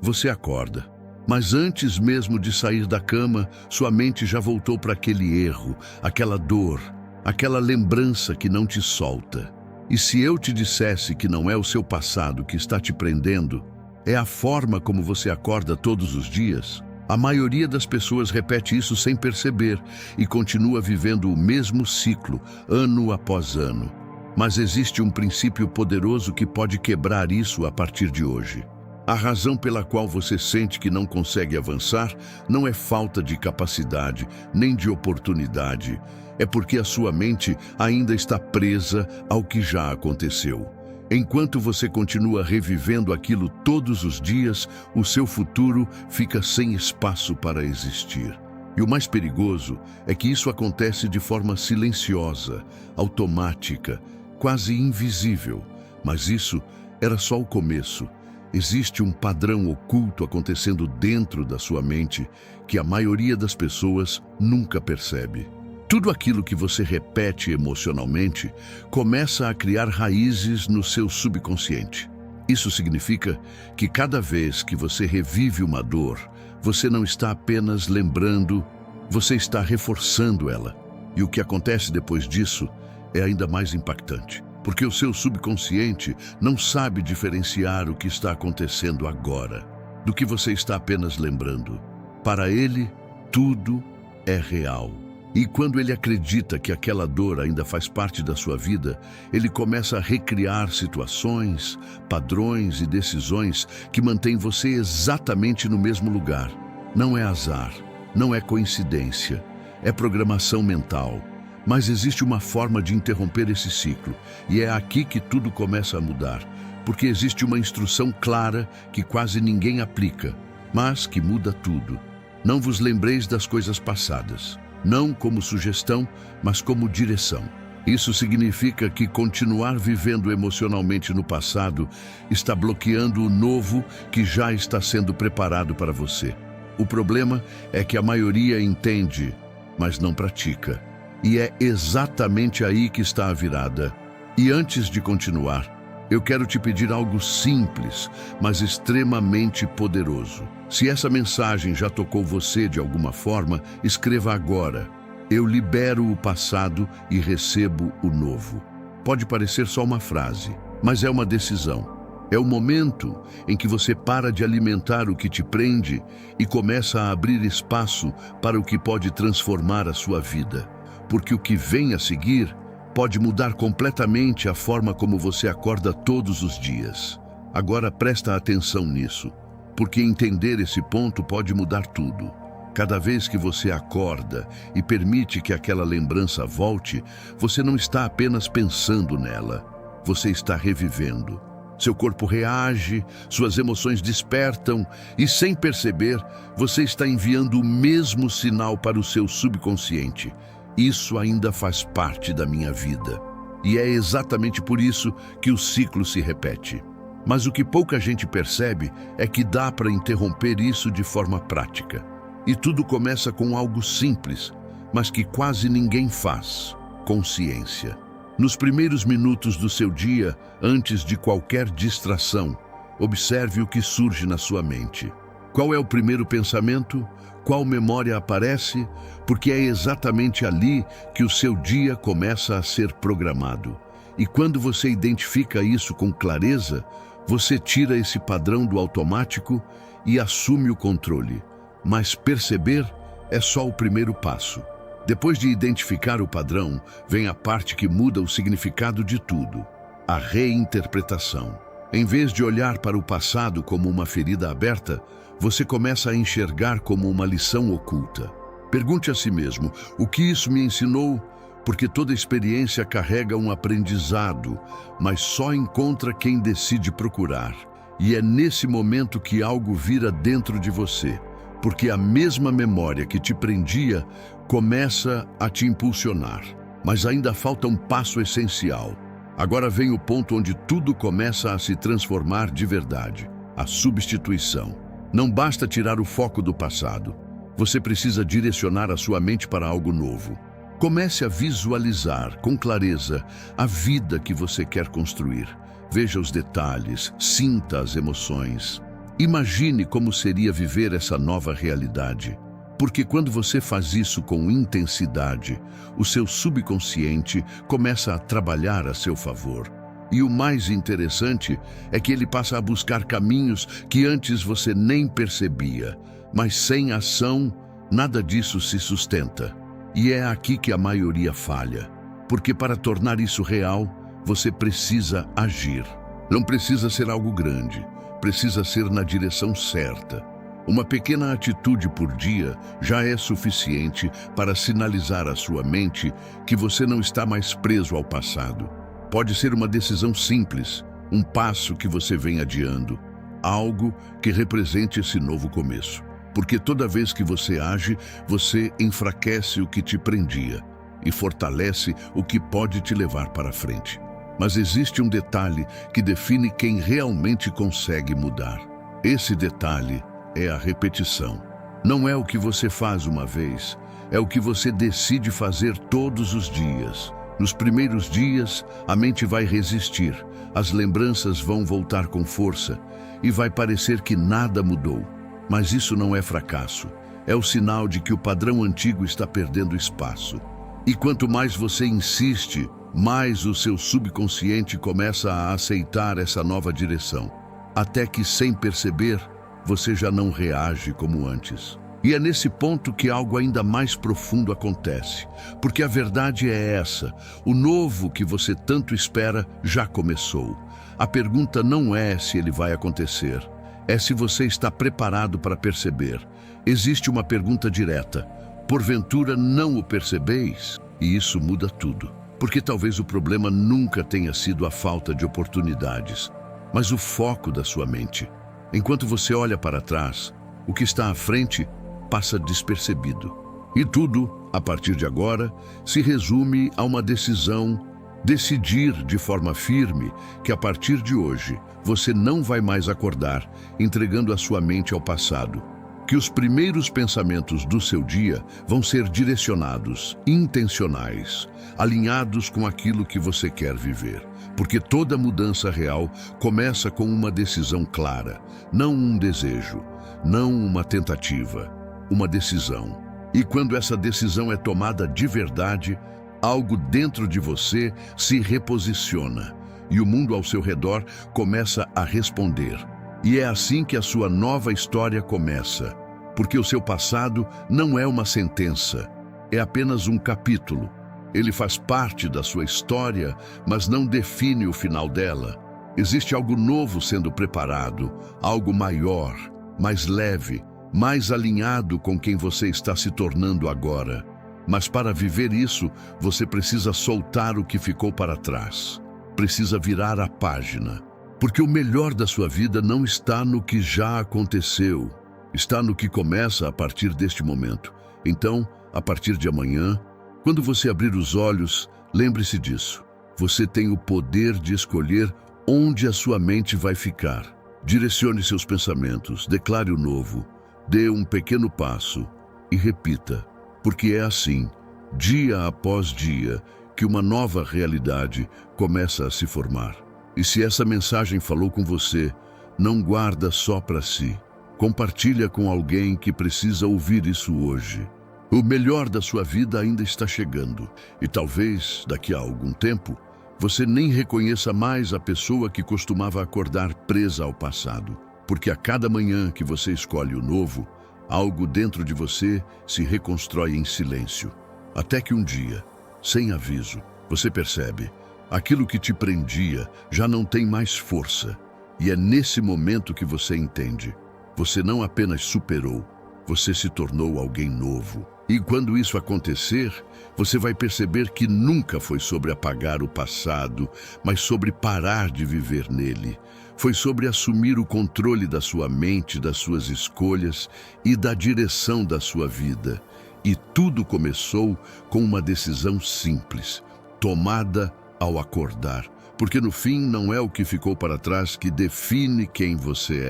Você acorda, mas antes mesmo de sair da cama, sua mente já voltou para aquele erro, aquela dor, aquela lembrança que não te solta. E se eu te dissesse que não é o seu passado que está te prendendo, é a forma como você acorda todos os dias? A maioria das pessoas repete isso sem perceber e continua vivendo o mesmo ciclo, ano após ano. Mas existe um princípio poderoso que pode quebrar isso a partir de hoje. A razão pela qual você sente que não consegue avançar não é falta de capacidade, nem de oportunidade. É porque a sua mente ainda está presa ao que já aconteceu. Enquanto você continua revivendo aquilo todos os dias, o seu futuro fica sem espaço para existir. E o mais perigoso é que isso acontece de forma silenciosa, automática, quase invisível. Mas isso era só o começo. Existe um padrão oculto acontecendo dentro da sua mente que a maioria das pessoas nunca percebe. Tudo aquilo que você repete emocionalmente começa a criar raízes no seu subconsciente. Isso significa que cada vez que você revive uma dor, você não está apenas lembrando, você está reforçando ela. E o que acontece depois disso é ainda mais impactante, porque o seu subconsciente não sabe diferenciar o que está acontecendo agora do que você está apenas lembrando. Para ele, tudo é real. E quando ele acredita que aquela dor ainda faz parte da sua vida, ele começa a recriar situações, padrões e decisões que mantêm você exatamente no mesmo lugar. Não é azar, não é coincidência, é programação mental. Mas existe uma forma de interromper esse ciclo, e é aqui que tudo começa a mudar, porque existe uma instrução clara que quase ninguém aplica, mas que muda tudo. Não vos lembreis das coisas passadas. Não como sugestão, mas como direção. Isso significa que continuar vivendo emocionalmente no passado está bloqueando o novo que já está sendo preparado para você. O problema é que a maioria entende, mas não pratica. E é exatamente aí que está a virada. E antes de continuar, eu quero te pedir algo simples, mas extremamente poderoso. Se essa mensagem já tocou você de alguma forma, escreva agora: eu libero o passado e recebo o novo. Pode parecer só uma frase, mas é uma decisão. É o momento em que você para de alimentar o que te prende e começa a abrir espaço para o que pode transformar a sua vida. Porque o que vem a seguir pode mudar completamente a forma como você acorda todos os dias. Agora presta atenção nisso, porque entender esse ponto pode mudar tudo. Cada vez que você acorda e permite que aquela lembrança volte, você não está apenas pensando nela, você está revivendo. Seu corpo reage, suas emoções despertam e, sem perceber, você está enviando o mesmo sinal para o seu subconsciente. Isso ainda faz parte da minha vida. E é exatamente por isso que o ciclo se repete. Mas o que pouca gente percebe é que dá para interromper isso de forma prática. E tudo começa com algo simples, mas que quase ninguém faz: consciência. Nos primeiros minutos do seu dia, antes de qualquer distração, observe o que surge na sua mente. Qual é o primeiro pensamento? Qual memória aparece? Porque é exatamente ali que o seu dia começa a ser programado. E quando você identifica isso com clareza, você tira esse padrão do automático e assume o controle. Mas perceber é só o primeiro passo. Depois de identificar o padrão, vem a parte que muda o significado de tudo: a reinterpretação. Em vez de olhar para o passado como uma ferida aberta, você começa a enxergar como uma lição oculta. Pergunte a si mesmo: o que isso me ensinou? Porque toda experiência carrega um aprendizado, mas só encontra quem decide procurar. E é nesse momento que algo vira dentro de você, porque a mesma memória que te prendia começa a te impulsionar. Mas ainda falta um passo essencial. Agora vem o ponto onde tudo começa a se transformar de verdade: a substituição. Não basta tirar o foco do passado. Você precisa direcionar a sua mente para algo novo. Comece a visualizar com clareza a vida que você quer construir. Veja os detalhes, sinta as emoções. Imagine como seria viver essa nova realidade. Porque quando você faz isso com intensidade, o seu subconsciente começa a trabalhar a seu favor. E o mais interessante é que ele passa a buscar caminhos que antes você nem percebia. Mas sem ação, nada disso se sustenta. E é aqui que a maioria falha. Porque para tornar isso real, você precisa agir. Não precisa ser algo grande, precisa ser na direção certa. Uma pequena atitude por dia já é suficiente para sinalizar à sua mente que você não está mais preso ao passado. Pode ser uma decisão simples, um passo que você vem adiando, algo que represente esse novo começo. Porque toda vez que você age, você enfraquece o que te prendia e fortalece o que pode te levar para frente. Mas existe um detalhe que define quem realmente consegue mudar. Esse detalhe é a repetição. Não é o que você faz uma vez, é o que você decide fazer todos os dias. Nos primeiros dias, a mente vai resistir, as lembranças vão voltar com força e vai parecer que nada mudou. Mas isso não é fracasso, é o sinal de que o padrão antigo está perdendo espaço. E quanto mais você insiste, mais o seu subconsciente começa a aceitar essa nova direção, até que, sem perceber, você já não reage como antes. E é nesse ponto que algo ainda mais profundo acontece, porque a verdade é essa: o novo que você tanto espera já começou. A pergunta não é se ele vai acontecer, é se você está preparado para perceber. Existe uma pergunta direta: porventura não o percebeis? E isso muda tudo, porque talvez o problema nunca tenha sido a falta de oportunidades, mas o foco da sua mente. Enquanto você olha para trás, o que está à frente passa despercebido. E tudo, a partir de agora, se resume a uma decisão: decidir de forma firme que a partir de hoje você não vai mais acordar entregando a sua mente ao passado. Que os primeiros pensamentos do seu dia vão ser direcionados, intencionais, alinhados com aquilo que você quer viver. Porque toda mudança real começa com uma decisão clara, não um desejo, não uma tentativa, uma decisão. E quando essa decisão é tomada de verdade, algo dentro de você se reposiciona e o mundo ao seu redor começa a responder. E é assim que a sua nova história começa, porque o seu passado não é uma sentença, é apenas um capítulo. Ele faz parte da sua história, mas não define o final dela. Existe algo novo sendo preparado, algo maior, mais leve, mais alinhado com quem você está se tornando agora. Mas para viver isso, você precisa soltar o que ficou para trás. Precisa virar a página. Porque o melhor da sua vida não está no que já aconteceu, está no que começa a partir deste momento. Então, a partir de amanhã, quando você abrir os olhos, lembre-se disso. Você tem o poder de escolher onde a sua mente vai ficar. Direcione seus pensamentos, declare o novo, dê um pequeno passo e repita. Porque é assim, dia após dia, que uma nova realidade começa a se formar. E se essa mensagem falou com você, não guarda só para si. Compartilha com alguém que precisa ouvir isso hoje. O melhor da sua vida ainda está chegando. E talvez, daqui a algum tempo, você nem reconheça mais a pessoa que costumava acordar presa ao passado. Porque a cada manhã que você escolhe o novo, algo dentro de você se reconstrói em silêncio. Até que um dia, sem aviso, você percebe: aquilo que te prendia já não tem mais força. E é nesse momento que você entende. Você não apenas superou, você se tornou alguém novo. E quando isso acontecer, você vai perceber que nunca foi sobre apagar o passado, mas sobre parar de viver nele. Foi sobre assumir o controle da sua mente, das suas escolhas e da direção da sua vida. E tudo começou com uma decisão simples, tomada ao acordar. Porque no fim não é o que ficou para trás que define quem você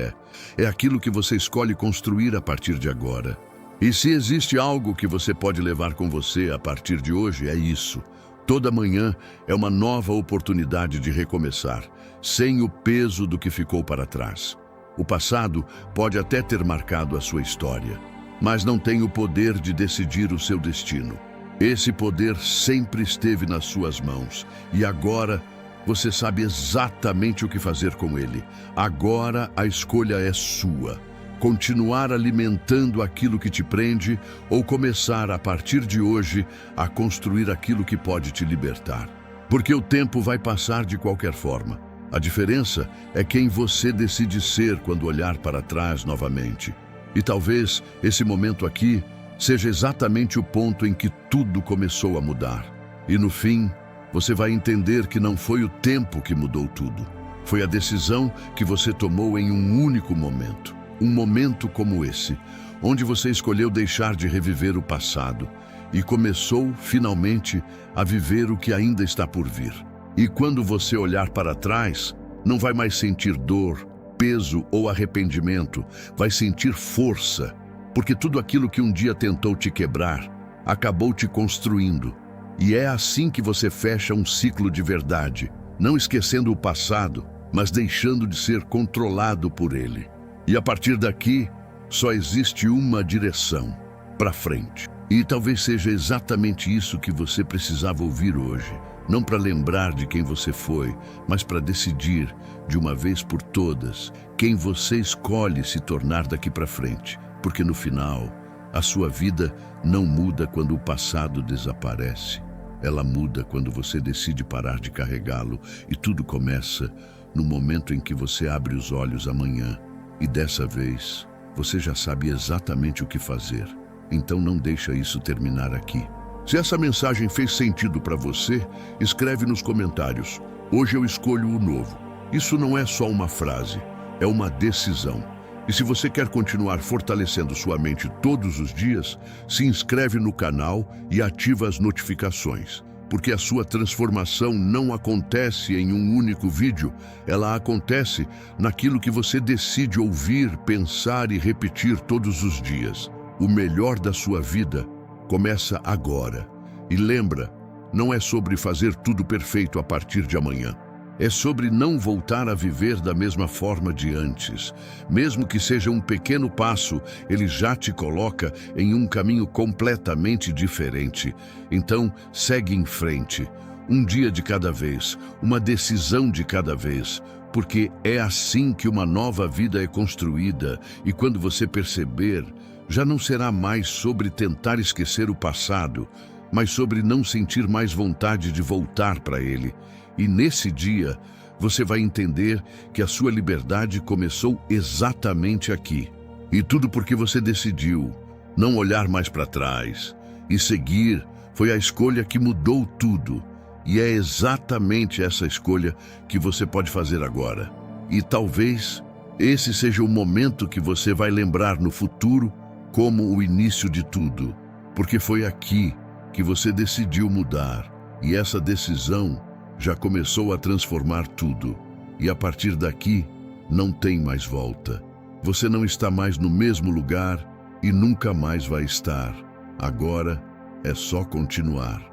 é. É aquilo que você escolhe construir a partir de agora. E se existe algo que você pode levar com você a partir de hoje, é isso. Toda manhã é uma nova oportunidade de recomeçar, sem o peso do que ficou para trás. O passado pode até ter marcado a sua história, mas não tem o poder de decidir o seu destino. Esse poder sempre esteve nas suas mãos e agora você sabe exatamente o que fazer com ele. Agora a escolha é sua. Continuar alimentando aquilo que te prende ou começar a partir de hoje a construir aquilo que pode te libertar. Porque o tempo vai passar de qualquer forma. A diferença é quem você decide ser quando olhar para trás novamente. E talvez esse momento aqui seja exatamente o ponto em que tudo começou a mudar. E no fim, você vai entender que não foi o tempo que mudou tudo. Foi a decisão que você tomou em um único momento. Um momento como esse, onde você escolheu deixar de reviver o passado e começou, finalmente, a viver o que ainda está por vir. E quando você olhar para trás, não vai mais sentir dor, peso ou arrependimento, vai sentir força, porque tudo aquilo que um dia tentou te quebrar, acabou te construindo. E é assim que você fecha um ciclo de verdade, não esquecendo o passado, mas deixando de ser controlado por ele. E a partir daqui, só existe uma direção, para frente. E talvez seja exatamente isso que você precisava ouvir hoje. Não para lembrar de quem você foi, mas para decidir, de uma vez por todas, quem você escolhe se tornar daqui para frente. Porque no final, a sua vida não muda quando o passado desaparece. Ela muda quando você decide parar de carregá-lo e tudo começa no momento em que você abre os olhos amanhã. E dessa vez, você já sabe exatamente o que fazer. Então não deixa isso terminar aqui. Se essa mensagem fez sentido para você, escreve nos comentários. Hoje eu escolho o novo. Isso não é só uma frase, é uma decisão. E se você quer continuar fortalecendo sua mente todos os dias, se inscreve no canal e ativa as notificações. Porque a sua transformação não acontece em um único vídeo, ela acontece naquilo que você decide ouvir, pensar e repetir todos os dias. O melhor da sua vida começa agora. E lembra, não é sobre fazer tudo perfeito a partir de amanhã. É sobre não voltar a viver da mesma forma de antes. Mesmo que seja um pequeno passo, ele já te coloca em um caminho completamente diferente. Então, segue em frente. Um dia de cada vez, uma decisão de cada vez. Porque é assim que uma nova vida é construída. E quando você perceber, já não será mais sobre tentar esquecer o passado, mas sobre não sentir mais vontade de voltar para ele. E nesse dia, você vai entender que a sua liberdade começou exatamente aqui. E tudo porque você decidiu não olhar mais para trás. E seguir foi a escolha que mudou tudo. E é exatamente essa escolha que você pode fazer agora. E talvez esse seja o momento que você vai lembrar no futuro como o início de tudo. Porque foi aqui que você decidiu mudar. E essa decisão já começou a transformar tudo. E a partir daqui, não tem mais volta. Você não está mais no mesmo lugar e nunca mais vai estar. Agora é só continuar.